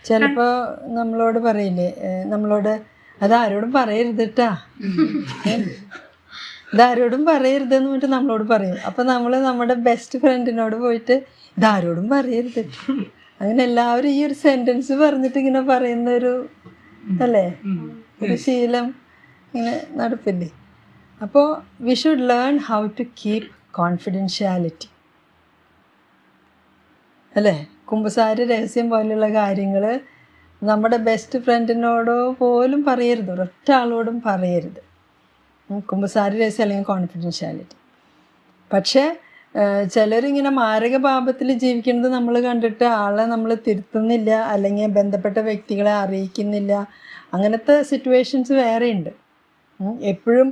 ചിലപ്പോൾ നമ്മളോട് പറയില്ലേ, നമ്മളോട് അതാരോടും പറയരുത് കേട്ടാ, ഇതാരോടും പറയരുതെന്ന് പറഞ്ഞിട്ട് നമ്മളോട് പറയും. അപ്പം നമ്മൾ നമ്മുടെ ബെസ്റ്റ് ഫ്രണ്ടിനോട് പോയിട്ട് ഇതാരോടും പറയരുത്, അങ്ങനെ എല്ലാവരും ഈ ഒരു സെൻറ്റൻസ് പറഞ്ഞിട്ട് ഇങ്ങനെ പറയുന്നൊരു അല്ലേ ഒരു ശീലം ഇങ്ങനെ നടപ്പില്ലേ. അപ്പോൾ we should learn how to keep confidentiality അല്ലേ. കുമ്പസാര രഹസ്യം പോലെയുള്ള കാര്യങ്ങൾ നമ്മുടെ ബെസ്റ്റ് ഫ്രണ്ടിനോടോ പോലും പറയരുത്, ഒരൊറ്റ ആളോടും പറയരുത്. കുമ്പസാര രഹസ്യം അല്ലെങ്കിൽ കോൺഫിഡൻഷ്യാലിറ്റി. പക്ഷേ ചിലരിങ്ങനെ മാരക പാപത്തിൽ ജീവിക്കുന്നത് നമ്മൾ കണ്ടിട്ട് ആളെ നമ്മൾ തിരുത്തുന്നില്ല, അല്ലെങ്കിൽ ബന്ധപ്പെട്ട വ്യക്തികളെ അറിയിക്കുന്നില്ല. അങ്ങനത്തെ സിറ്റുവേഷൻസ് വേറെ ഉണ്ട്. എപ്പോഴും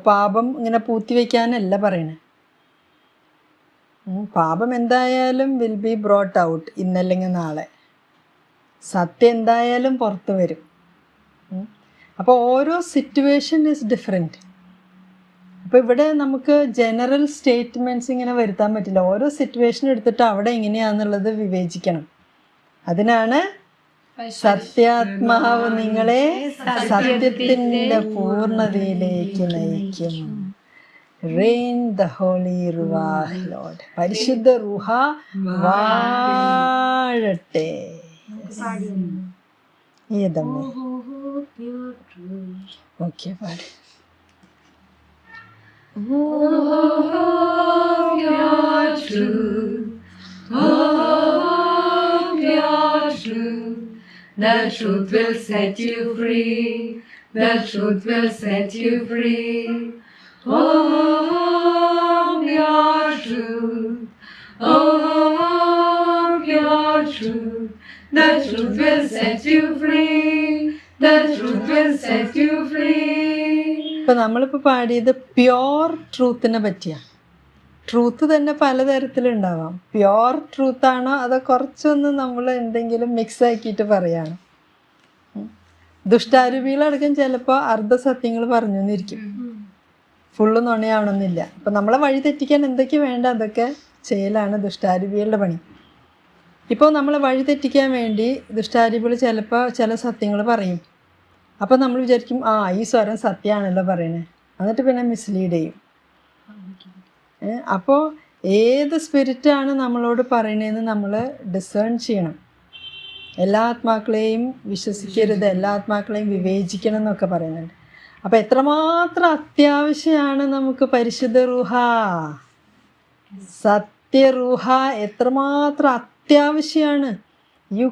പാപം ഇങ്ങനെ പൂത്തിവെക്കാനല്ല പറയണേ. പാപം എന്തായാലും വിൽ ബി ബ്രോട്ട് ഔട്ട്, ഇന്നല്ലെങ്കിൽ നാളെ. സത്യം എന്തായാലും പുറത്ത് വരും. അപ്പോൾ ഓരോ സിറ്റുവേഷൻ ഈസ് ഡിഫറെൻറ്റ്. അപ്പോൾ ഇവിടെ നമുക്ക് ജനറൽ സ്റ്റേറ്റ്മെൻറ്റ്സ് ഇങ്ങനെ വരുത്താൻ പറ്റില്ല. ഓരോ സിറ്റുവേഷൻ എടുത്തിട്ട് അവിടെ എങ്ങനെയാണെന്നുള്ളത് വിവേചിക്കണം. അതിനാണ് സത്യാത്മാവ് നിങ്ങളെ സത്യത്തിൻ്റെ പൂർണ്ണതയിലേക്ക് നയിക്കും. Rain the holy ruach, Lord. പരിശുദ്ധ റുഹ വാഴട്ടെ. ഏതമ്മേ ഓക്കെ പാട്. The truth will set you free. The truth will set you free. Oh, pure truth. Oh, pure truth. The truth will set you free. The truth will set you free. ഇപ്പം നമ്മളിപ്പോൾ പാടിയത് pure ട്രൂത്തിനെ പറ്റിയാണ്. Truth തന്നെ പലതരത്തിലുണ്ടാവാം. Pure ട്രൂത്താണോ അതോ കുറച്ചൊന്ന് നമ്മൾ എന്തെങ്കിലും mix ആക്കിയിട്ട് പറയാണ്. ദുഷ്ടാരൂപികളടക്കം ചിലപ്പോൾ അർദ്ധസത്യങ്ങൾ പറഞ്ഞു എന്നിരിക്കും, ഫുള്ള് നുണയാവണമെന്നില്ല. അപ്പം നമ്മളെ വഴി തെറ്റിക്കാൻ എന്തൊക്കെ വേണ്ട അതൊക്കെ ചെയ്യലാണ് ദുഷ്ടാരൂപികളുടെ പണി. ഇപ്പോൾ നമ്മളെ വഴി തെറ്റിക്കാൻ വേണ്ടി ദുഷ്ടാരൂപികൾ ചിലപ്പോൾ ചില സത്യങ്ങൾ പറയും. അപ്പോൾ നമ്മൾ വിചാരിക്കും ഈ സ്വരം സത്യമാണല്ലോ പറയണേ, എന്നിട്ട് പിന്നെ മിസ്ലീഡ് ചെയ്യും. അപ്പോൾ ഏത് സ്പിരിറ്റാണ് നമ്മളോട് പറയണതെന്ന് നമ്മൾ ഡിസേൺ ചെയ്യണം. എല്ലാ ആത്മാക്കളെയും വിശ്വസിക്കരുത്, എല്ലാ ആത്മാക്കളെയും വിവേചിക്കണം എന്നൊക്കെ പറയുന്നുണ്ട്. അപ്പം എത്രമാത്രം അത്യാവശ്യമാണ് നമുക്ക് പരിശുദ്ധ റൂഹ, സത്യ റൂഹ എത്രമാത്രം അത്യാവശ്യമാണ്. യു